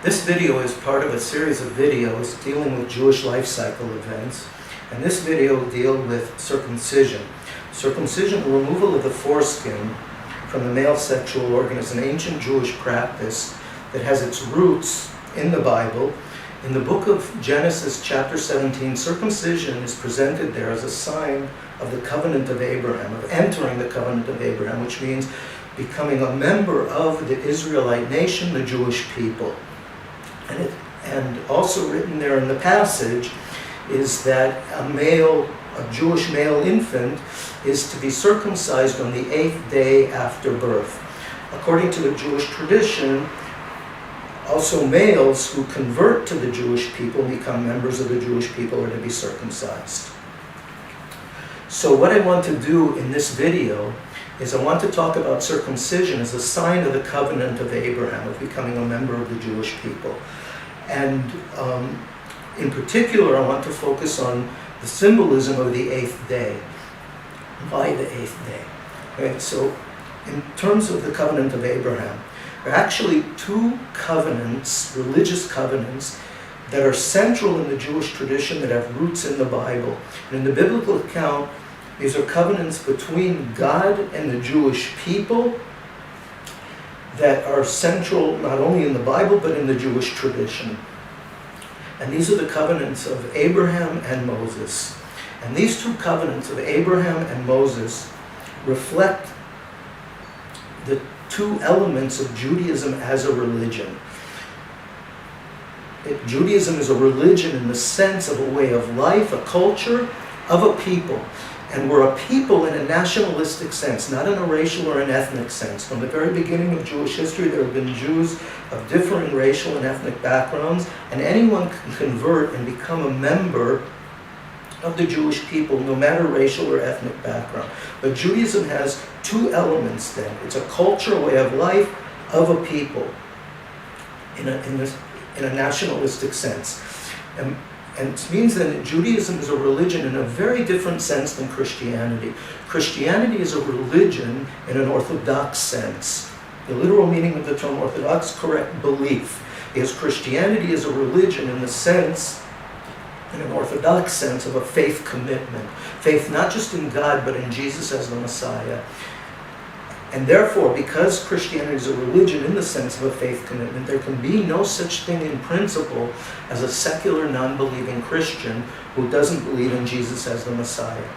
This video is part of a series of videos dealing with Jewish life cycle events, and this video deals with circumcision. Circumcision, removal of the foreskin from the male sexual organ, is an ancient Jewish practice that has its roots in the Bible. In the book of Genesis, chapter 17, circumcision is presented there as a sign of the covenant of Abraham, of entering the covenant of Abraham, which means becoming a member of the Israelite nation, the Jewish people. And also written there in the passage is that a Jewish male infant is to be circumcised on the 8th day after birth. According to the Jewish tradition, also males who convert to the Jewish people and become members of the Jewish people are to be circumcised. So what I want to do in this video is I want to talk about circumcision as a sign of the covenant of Abraham, of becoming a member of the Jewish people. And in particular, I want to focus on the symbolism of the 8th day. Why the 8th day? Okay, so in terms of the covenant of Abraham, there are actually two covenants, religious covenants, that are central in the Jewish tradition that have roots in the Bible. And in the biblical account, these are covenants between God and the Jewish people that are central not only in the Bible but in the Jewish tradition. And these are the covenants of Abraham and Moses. And these two covenants of Abraham and Moses reflect the two elements of Judaism as a religion. Judaism is a religion in the sense of a way of life, a culture, of a people. And we're a people in a nationalistic sense, not in a racial or an ethnic sense. From the very beginning of Jewish history, there have been Jews of differing racial and ethnic backgrounds, and anyone can convert and become a member of the Jewish people, no matter racial or ethnic background. But Judaism has two elements then. It's a culture, a way of life, of a people, in a nationalistic sense. And it means that Judaism is a religion in a very different sense than Christianity. Christianity is a religion in an orthodox sense. The literal meaning of the term orthodox, correct belief, is Christianity is a religion in the sense, in an orthodox sense, of a faith commitment. Faith not just in God, but in Jesus as the Messiah. And therefore, because Christianity is a religion in the sense of a faith commitment, there can be no such thing in principle as a secular, non-believing Christian who doesn't believe in Jesus as the Messiah.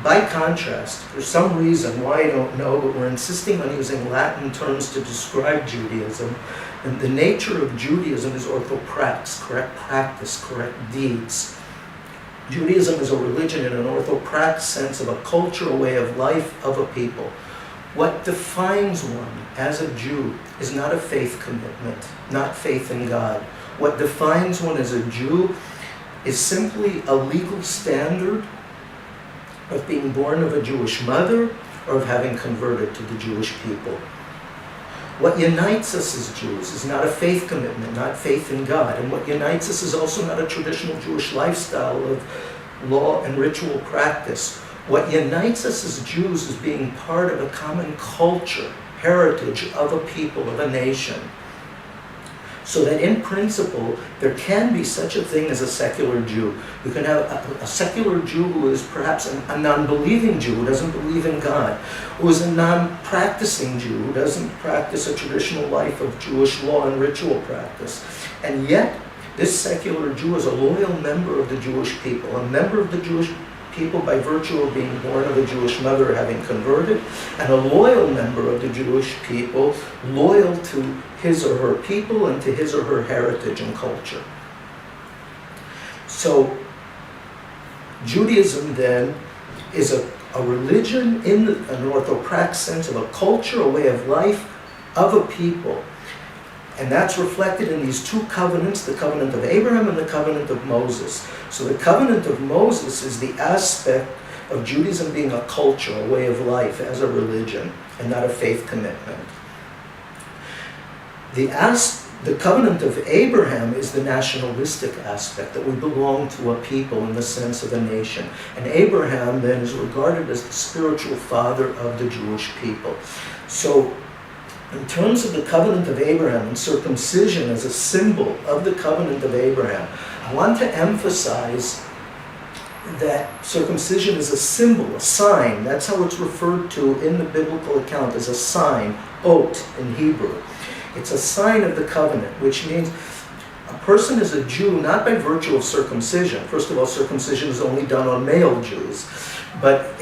By contrast, there's some reason why I don't know, but we're insisting on using Latin terms to describe Judaism. And the nature of Judaism is orthoprax, correct practice, correct deeds. Judaism is a religion in an orthoprax sense of a culture, a way of life, of a people. What defines one as a Jew is not a faith commitment, not faith in God. What defines one as a Jew is simply a legal standard of being born of a Jewish mother or of having converted to the Jewish people. What unites us as Jews is not a faith commitment, not faith in God. And what unites us is also not a traditional Jewish lifestyle of law and ritual practice. What unites us as Jews is being part of a common culture, heritage of a people, of a nation. So that in principle, there can be such a thing as a secular Jew. You can have a secular Jew who is perhaps a non-believing Jew, who doesn't believe in God, who is a non-practicing Jew, who doesn't practice a traditional life of Jewish law and ritual practice. And yet, this secular Jew is a loyal member of the Jewish people, a member of the Jewish people by virtue of being born of a Jewish mother, having converted, and a loyal member of the Jewish people, loyal to his or her people and to his or her heritage and culture. So Judaism then is a religion in an orthoprax sense of a culture, a way of life, of a people. And that's reflected in these two covenants, the covenant of Abraham and the covenant of Moses. So the covenant of Moses is the aspect of Judaism being a culture, a way of life, as a religion, and not a faith commitment. The covenant of Abraham is the nationalistic aspect, that we belong to a people in the sense of a nation. And Abraham then is regarded as the spiritual father of the Jewish people. So in terms of the covenant of Abraham and circumcision as a symbol of the covenant of Abraham, I want to emphasize that circumcision is a symbol, a sign. That's how it's referred to in the biblical account, as a sign, ot in Hebrew. It's a sign of the covenant, which means a person is a Jew not by virtue of circumcision. First of all, circumcision is only done on male Jews. But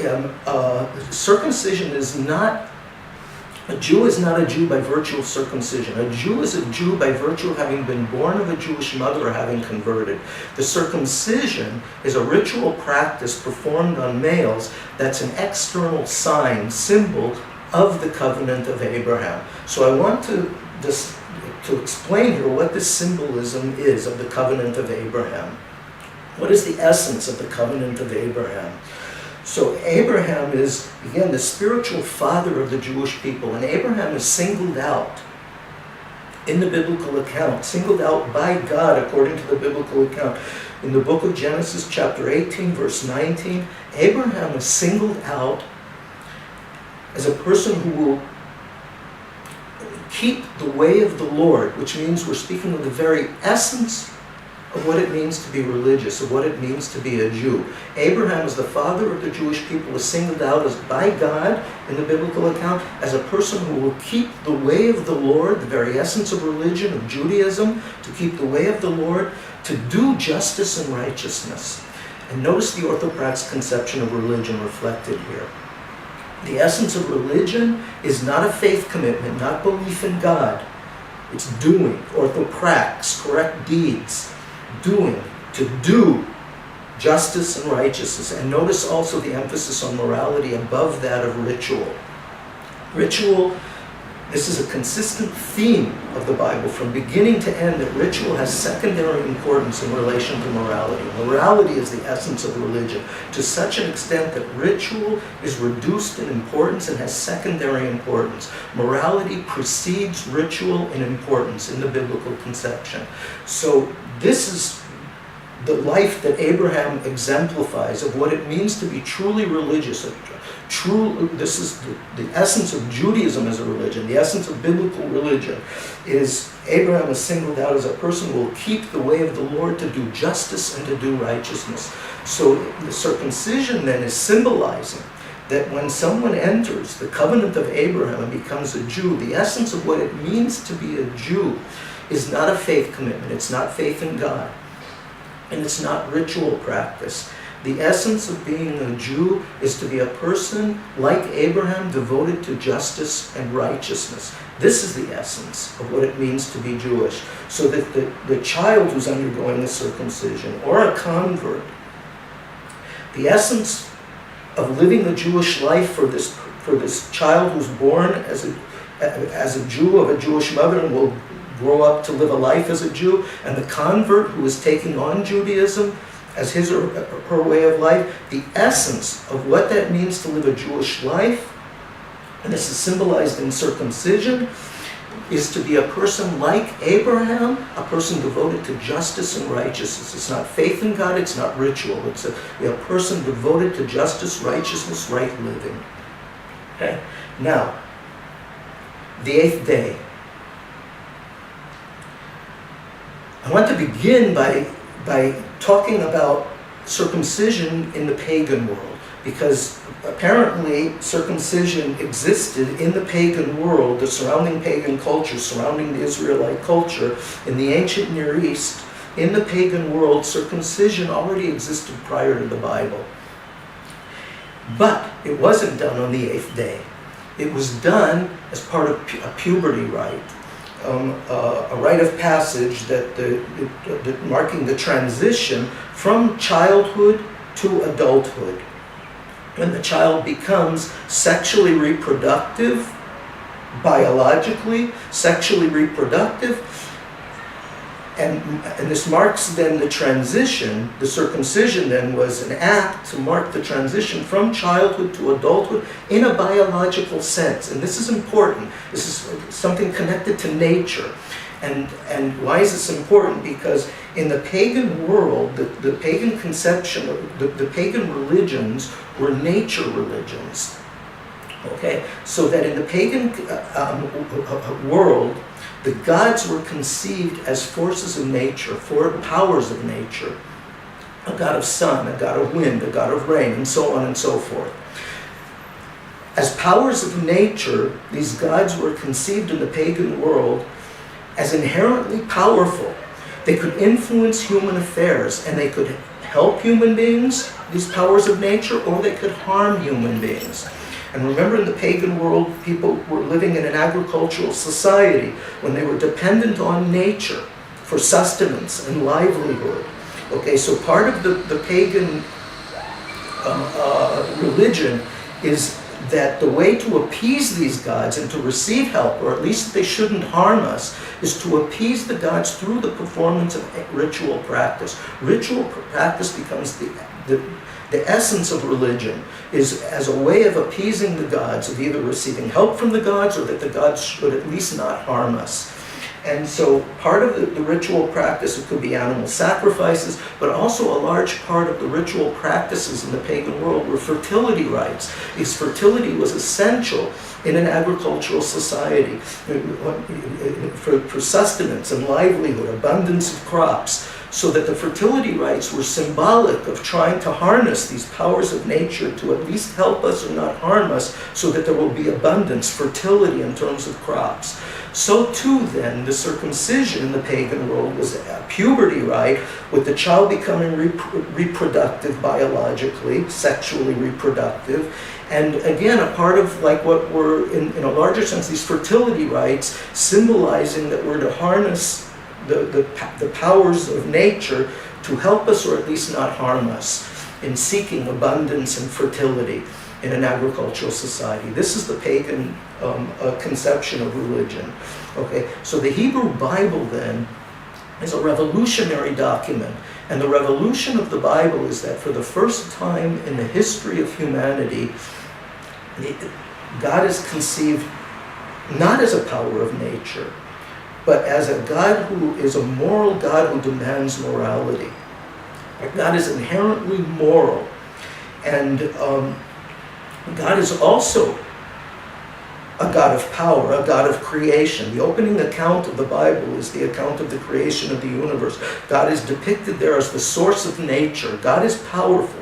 circumcision is not, a Jew is not a Jew by virtue of circumcision. A Jew is a Jew by virtue of having been born of a Jewish mother or having converted. The circumcision is a ritual practice performed on males that's an external sign, symbol of the covenant of Abraham. So I want to explain here what this symbolism is of the covenant of Abraham. What is the essence of the covenant of Abraham? So Abraham is, again, the spiritual father of the Jewish people, and Abraham is singled out in the biblical account, singled out by God according to the biblical account. In the book of Genesis, chapter 18, verse 19, Abraham is singled out as a person who will keep the way of the Lord, which means we're speaking of the very essence of what it means to be religious, of what it means to be a Jew. Abraham, as the father of the Jewish people, is singled out as by God in the biblical account as a person who will keep the way of the Lord, the very essence of religion, of Judaism, to keep the way of the Lord, to do justice and righteousness. And notice the Orthoprax conception of religion reflected here. The essence of religion is not a faith commitment, not belief in God. It's doing, orthoprax, correct deeds. Doing, to do justice and righteousness. And notice also the emphasis on morality above that of ritual. Ritual, this is a consistent theme of the Bible from beginning to end, that ritual has secondary importance in relation to morality. Morality is the essence of religion to such an extent that ritual is reduced in importance and has secondary importance. Morality precedes ritual in importance in the biblical conception. So this is the life that Abraham exemplifies of what it means to be truly religious. This is the essence of Judaism as a religion, the essence of biblical religion, is Abraham is singled out as a person who will keep the way of the Lord, to do justice and to do righteousness. So the circumcision then is symbolizing that when someone enters the covenant of Abraham and becomes a Jew, the essence of what it means to be a Jew is not a faith commitment, it's not faith in God, and it's not ritual practice. The essence of being a Jew is to be a person like Abraham, devoted to justice and righteousness. This is the essence of what it means to be Jewish. So that the child who's undergoing a circumcision or a convert, the essence of living the Jewish life for this child who's born as a Jew of a Jewish mother and will grow up to live a life as a Jew, and the convert who is taking on Judaism as his or her way of life, the essence of what that means to live a Jewish life, and this is symbolized in circumcision, is to be a person like Abraham, a person devoted to justice and righteousness. It's not faith in God, it's not ritual. It's a person devoted to justice, righteousness, right living. Okay? Now, the eighth day. I want to begin by talking about circumcision in the pagan world, because apparently circumcision existed in the pagan world, the surrounding pagan culture, surrounding the Israelite culture in the ancient Near East. In the pagan world, circumcision already existed prior to the Bible. But it wasn't done on the eighth day. It was done as part of a puberty rite. A rite of passage that marking the transition from childhood to adulthood. When the child becomes sexually reproductive, biologically sexually reproductive, and this marks then the transition. The circumcision then was an act to mark the transition from childhood to adulthood in a biological sense. And this is important. This is something connected to nature. And why is this important? Because in the pagan world, the pagan conception, the pagan religions were nature religions. Okay, so that in the pagan world, the gods were conceived as forces of nature, powers of nature. A god of sun, a god of wind, a god of rain, and so on and so forth. As powers of nature, these gods were conceived in the pagan world as inherently powerful. They could influence human affairs, and they could help human beings, these powers of nature, or they could harm human beings. And remember, in the pagan world, people were living in an agricultural society when they were dependent on nature for sustenance and livelihood. Okay, so part of the pagan religion is that the way to appease these gods and to receive help, or at least they shouldn't harm us, is to appease the gods through the performance of ritual practice. Ritual practice becomes the essence of religion, is as a way of appeasing the gods, of either receiving help from the gods or that the gods should at least not harm us. And so part of the ritual practice, it could be animal sacrifices, but also a large part of the ritual practices in the pagan world were fertility rites, because fertility was essential in an agricultural society for sustenance and livelihood, abundance of crops. So that the fertility rites were symbolic of trying to harness these powers of nature to at least help us or not harm us, so that there will be abundance, fertility in terms of crops. So too then, the circumcision in the pagan world was a puberty rite, with the child becoming reproductive biologically, sexually reproductive. And again, a part of like what were, in a larger sense, these fertility rites, symbolizing that we're to harness the powers of nature to help us or at least not harm us in seeking abundance and fertility in an agricultural society. This is the pagan conception of religion. Okay, so the Hebrew Bible then is a revolutionary document, and the revolution of the Bible is that for the first time in the history of humanity, God is conceived not as a power of nature, but as a God who is a moral God who demands morality. God is inherently moral. And God is also a God of power, a God of creation. The opening account of the Bible is the account of the creation of the universe. God is depicted there as the source of nature. God is powerful.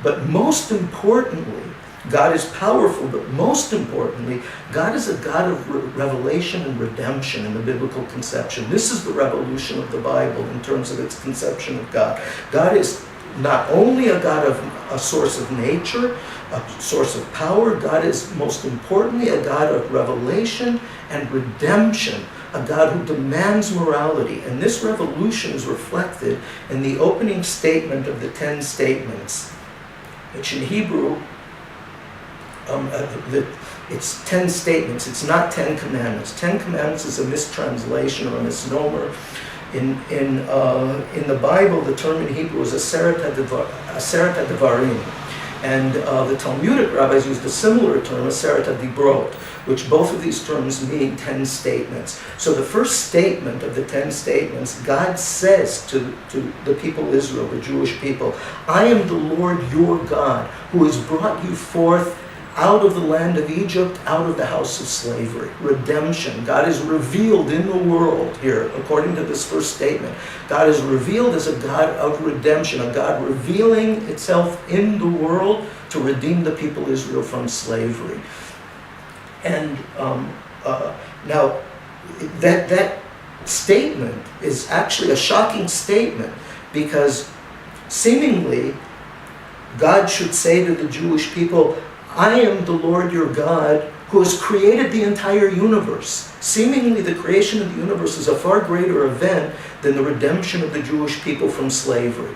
But most importantly, God is powerful, but most importantly, God is a God of revelation and redemption in the biblical conception. This is the revolution of the Bible in terms of its conception of God. God is not only a God of a source of nature, a source of power, God is most importantly a God of revelation and redemption, a God who demands morality. And this revolution is reflected in the opening statement of the 10 statements, which in Hebrew, it's 10 statements, it's not 10 commandments. 10 commandments is a mistranslation or a misnomer. In the Bible, the term in Hebrew is aseret devarim. And the Talmudic rabbis used a similar term, aseret dibrot, which both of these terms mean 10 statements. So the first statement of the 10 statements, God says to the people of Israel, the Jewish people, I am the Lord your God, who has brought you forth out of the land of Egypt, out of the house of slavery. Redemption. God is revealed in the world here, according to this first statement. God is revealed as a God of redemption, a God revealing itself in the world to redeem the people of Israel from slavery. And now, that statement is actually a shocking statement, because seemingly God should say to the Jewish people, I am the Lord your God who has created the entire universe. Seemingly the creation of the universe is a far greater event than the redemption of the Jewish people from slavery.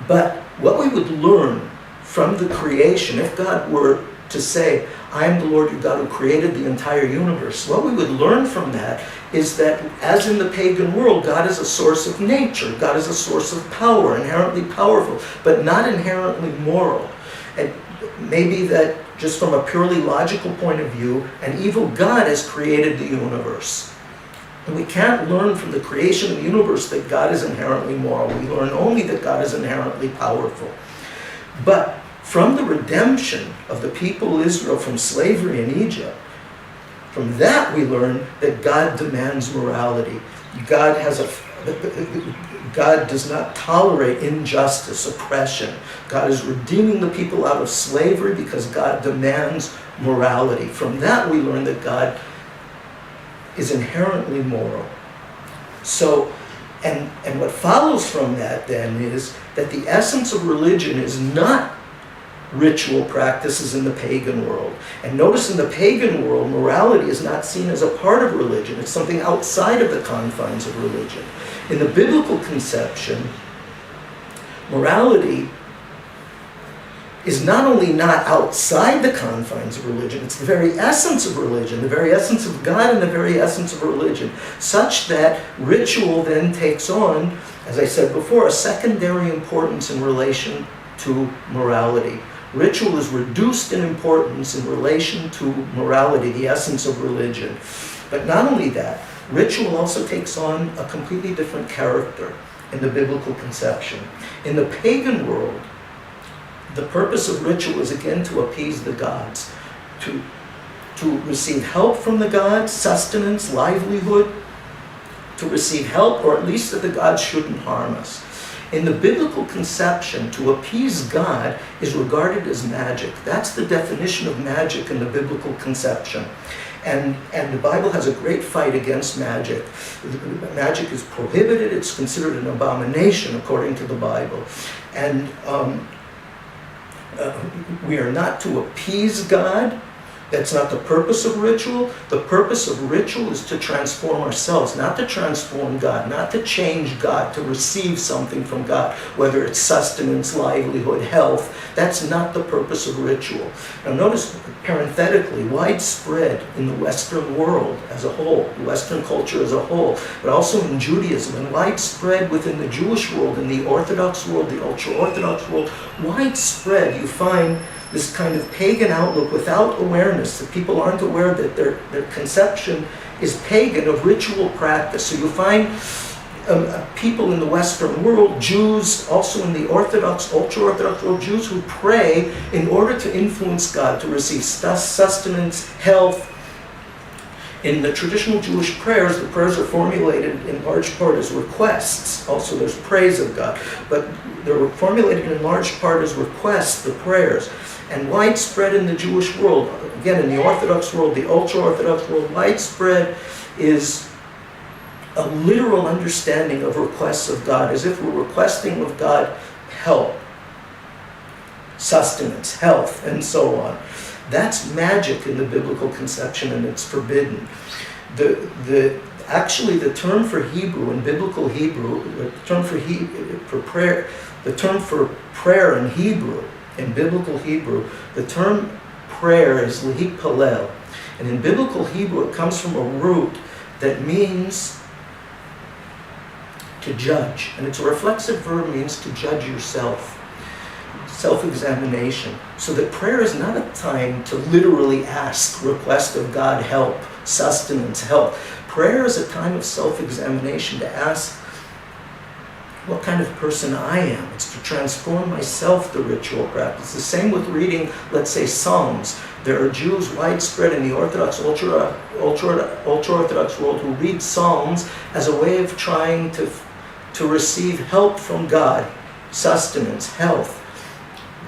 But what we would learn from the creation, if God were to say, I am the Lord your God who created the entire universe, what we would learn from that is that, as in the pagan world, God is a source of nature. God is a source of power, inherently powerful, but not inherently moral. And maybe that, just from a purely logical point of view, an evil God has created the universe. And we can't learn from the creation of the universe that God is inherently moral. We learn only that God is inherently powerful. But from the redemption of the people Israel from slavery in Egypt, from that we learn that God demands morality. God does not tolerate injustice, oppression. God is redeeming the people out of slavery because God demands morality. From that we learn that God is inherently moral. So, and what follows from that then is that the essence of religion is not ritual practices in the pagan world. And notice in the pagan world, morality is not seen as a part of religion. It's something outside of the confines of religion. In the biblical conception, morality is not only not outside the confines of religion, it's the very essence of religion, the very essence of God and the very essence of religion, such that ritual then takes on, as I said before, a secondary importance in relation to morality. Ritual is reduced in importance in relation to morality, the essence of religion. But not only that, ritual also takes on a completely different character in the biblical conception. In the pagan world, the purpose of ritual is again to appease the gods, to receive help from the gods, sustenance, livelihood, to receive help, or at least that the gods shouldn't harm us. In the biblical conception, to appease God is regarded as magic. That's the definition of magic in the biblical conception. And the Bible has a great fight against magic. Magic is prohibited. It's considered an abomination according to the Bible. And we are not to appease God. That's not the purpose of ritual. The purpose of ritual is to transform ourselves, not to transform God, not to change God, to receive something from God, whether it's sustenance, livelihood, health. That's not the purpose of ritual. Now notice, parenthetically, widespread in the Western world as a whole, the Western culture as a whole, but also in Judaism, and widespread within the Jewish world, in the Orthodox world, the ultra-Orthodox world, widespread you find this kind of pagan outlook without awareness, that people aren't aware that their conception is pagan of ritual practice. So you find people in the Western world, Jews, also in the Orthodox, ultra-Orthodox world, Jews who pray in order to influence God, to receive sustenance, health. In the traditional Jewish prayers, the prayers are formulated in large part as requests. Also, there's praise of God, but they're formulated in large part as requests, the prayers. And widespread in the Jewish world, again in the Orthodox world, the ultra-Orthodox world, widespread is a literal understanding of requests of God, as if we're requesting of God help, sustenance, health, and so on. That's magic in the biblical conception, and it's forbidden. Actually, the term for Hebrew in biblical Hebrew, the term for prayer in Hebrew, in biblical Hebrew, the term prayer is lihipalel. And in biblical Hebrew, it comes from a root that means to judge. And it's a reflexive verb, means to judge yourself. Self-examination. So that prayer is not a time to literally ask, request of God help, sustenance, help. Prayer is a time of self-examination, to ask what kind of person I am. It's to transform myself, the ritual practice. The same with reading, let's say, Psalms. There are Jews widespread in the Orthodox, ultra-Orthodox world who read Psalms as a way of trying to receive help from God, sustenance, health.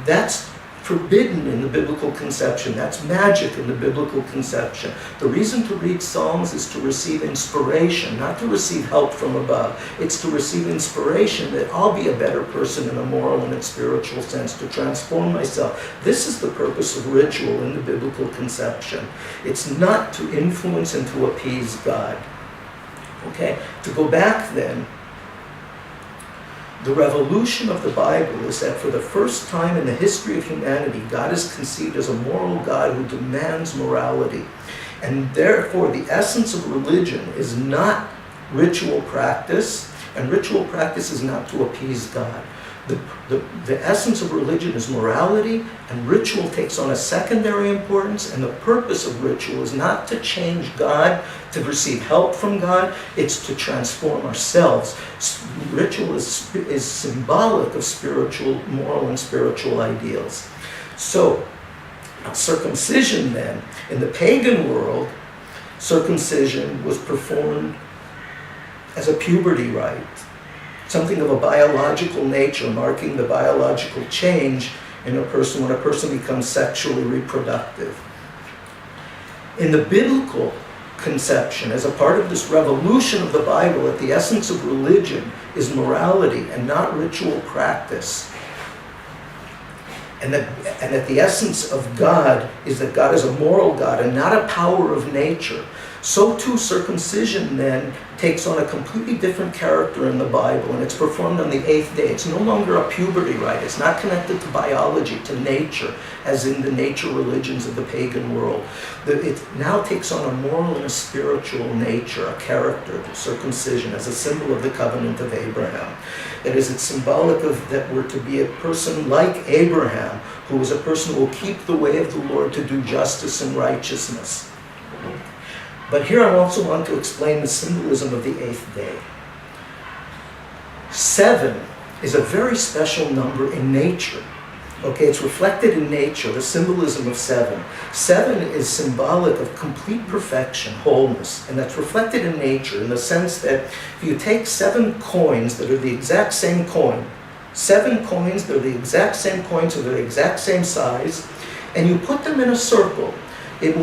That's forbidden in the biblical conception. That's magic in the biblical conception. The reason to read Psalms is to receive inspiration, not to receive help from above. It's to receive inspiration that I'll be a better person in a moral and a spiritual sense, to transform myself. This is the purpose of ritual in the biblical conception. It's not to influence and to appease God. Okay, to go back then, the revolution of the Bible is that for the first time in the history of humanity, God is conceived as a moral God who demands morality. And therefore, the essence of religion is not ritual practice, and ritual practice is not to appease God. The essence of religion is morality, and ritual takes on a secondary importance, and the purpose of ritual is not to change God, to receive help from God, it's to transform ourselves. Ritual is symbolic of spiritual, moral and spiritual ideals. So, circumcision then, in the pagan world, circumcision was performed as a puberty rite, something of a biological nature, marking the biological change in a person when a person becomes sexually reproductive. In the biblical conception, as a part of this revolution of the Bible, that the essence of religion is morality and not ritual practice. And that the essence of God is that God is a moral God and not a power of nature. So too circumcision then takes on a completely different character in the Bible, and it's performed on the 8th day. It's no longer a puberty rite. It's not connected to biology, to nature, as in the nature religions of the pagan world. It now takes on a moral and a spiritual nature, a character, the circumcision, as a symbol of the covenant of Abraham. That is, it's symbolic of that we're to be a person like Abraham, who is a person who will keep the way of the Lord to do justice and righteousness. But here I also want to explain the symbolism of the 8th day. 7 is a very special number in nature. Okay, it's reflected in nature, the symbolism of 7. 7 is symbolic of complete perfection, wholeness, and that's reflected in nature in the sense that if you take 7 coins that are the exact same coin, 7 coins that are the exact same coins, so they're the exact same size, and you put them in a circle, you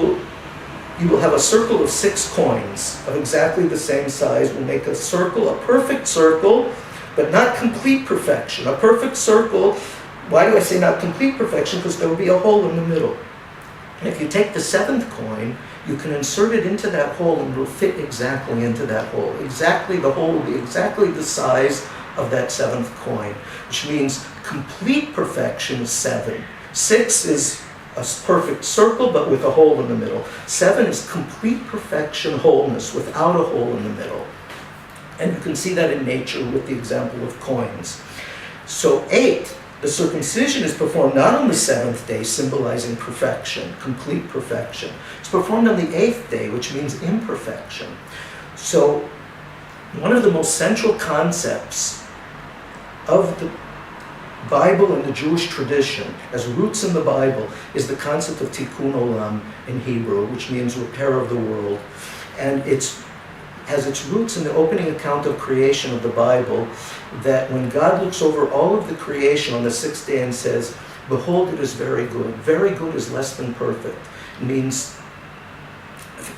will have a circle of 6 coins of exactly the same size. We'll make a circle, a perfect circle, but not complete perfection. A perfect circle, why do I say not complete perfection? Because there will be a hole in the middle. And if you take the 7th coin, you can insert it into that hole and it will fit exactly into that hole. The hole will be exactly the size of that 7th coin, which means complete perfection is 7. 6 is a perfect circle, but with a hole in the middle. 7 is complete perfection, wholeness, without a hole in the middle. And you can see that in nature with the example of coins. So 8, the circumcision is performed not on the 7th day, symbolizing perfection, complete perfection. It's performed on the 8th day, which means imperfection. So one of the most central concepts of the Bible and the Jewish tradition, as roots in the Bible, is the concept of tikkun olam in Hebrew, which means repair of the world. And it has its roots in the opening account of creation of the Bible, that when God looks over all of the creation on the 6th day and says, "Behold, it is very good." Very good is less than perfect. It means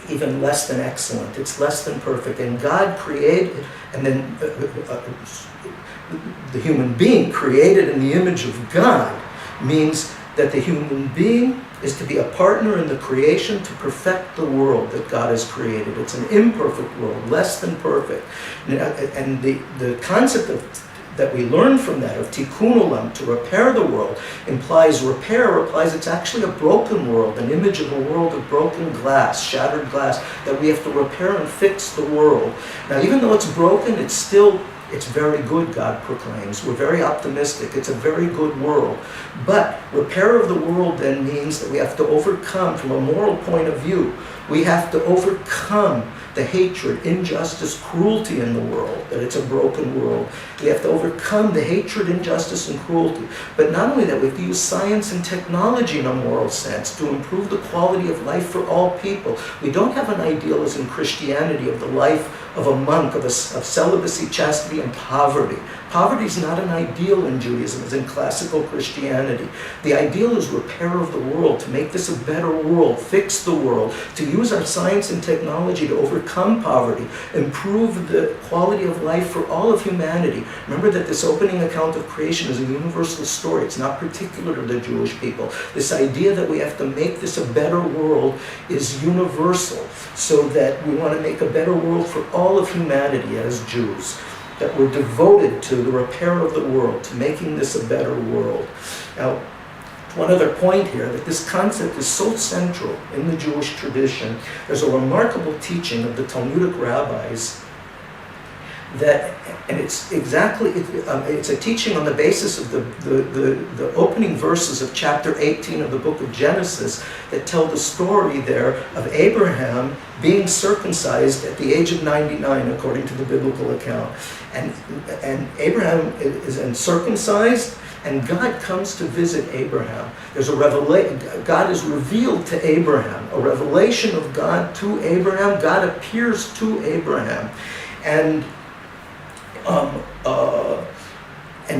even less than excellent. It's less than perfect. And God created, and then the human being created in the image of God means that the human being is to be a partner in the creation to perfect the world that God has created. It's an imperfect world, less than perfect. And the concept that we learn from that, of tikkun olam, to repair the world, implies it's actually a broken world, an image of a world of broken glass, shattered glass, that we have to repair and fix the world. Now, even though it's broken, it's very good, God proclaims. We're very optimistic. It's a very good world. But repair of the world then means that we have to overcome, from a moral point of view, we have to overcome the hatred, injustice, cruelty in the world, that it's a broken world. We have to overcome the hatred, injustice, and cruelty. But not only that, we have to use science and technology in a moral sense to improve the quality of life for all people. We don't have an ideal, as in Christianity, of the life of a monk, of celibacy, chastity, and poverty. Poverty is not an ideal in Judaism, as in classical Christianity. The ideal is repair of the world, to make this a better world, fix the world, to use our science and technology to overcome poverty, improve the quality of life for all of humanity. Remember that this opening account of creation is a universal story. It's not particular to the Jewish people. This idea that we have to make this a better world is universal, so that we want to make a better world for all of humanity as Jews, that we're devoted to the repair of the world, to making this a better world. Now, one other point here, that this concept is so central in the Jewish tradition. There's a remarkable teaching of the Talmudic rabbis that, and it's exactly, it's a teaching on the basis of the opening verses of chapter 18 of the book of Genesis that tell the story there of Abraham being circumcised at the age of 99 according to the biblical account. And Abraham is circumcised, and God comes to visit Abraham. There's a revelation, God is revealed to Abraham, a revelation of God to Abraham. God appears to Abraham. And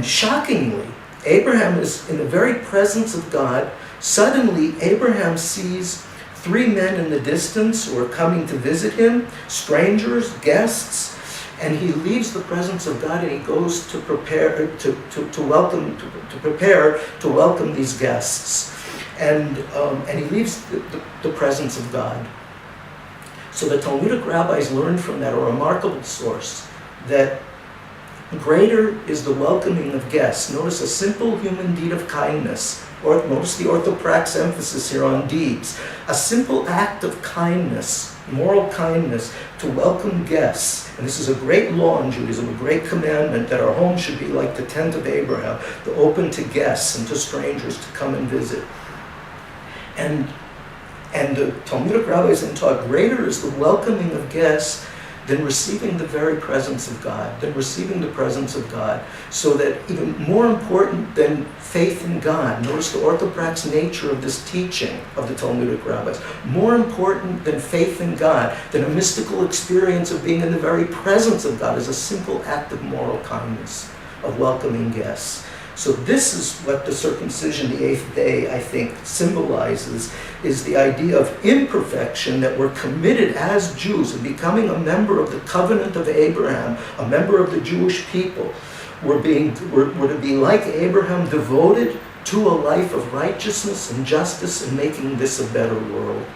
shockingly, Abraham is in the very presence of God. Suddenly, Abraham sees three men in the distance who are coming to visit him, strangers, guests, and he leaves the presence of God and he goes to prepare to welcome these guests, and he leaves the presence of God. So the Talmudic rabbis learned from that, a remarkable source, that greater is the welcoming of guests. Notice a simple human deed of kindness, or notice the orthoprax emphasis here on deeds. A simple act of kindness, moral kindness, to welcome guests. And this is a great law in Judaism, a great commandment, that our home should be like the tent of Abraham, to open to guests and to strangers to come and visit. And the Talmudic rabbis then taught greater is the welcoming of guests than receiving the very presence of God, so that even more important than faith in God, notice the orthoprax nature of this teaching of the Talmudic rabbis, more important than faith in God, than a mystical experience of being in the very presence of God, is a simple act of moral kindness, of welcoming guests. So this is what the circumcision, the eighth day, I think, symbolizes, is the idea of imperfection, that we're committed as Jews in becoming a member of the covenant of Abraham, a member of the Jewish people. We're to be like Abraham, devoted to a life of righteousness and justice and making this a better world.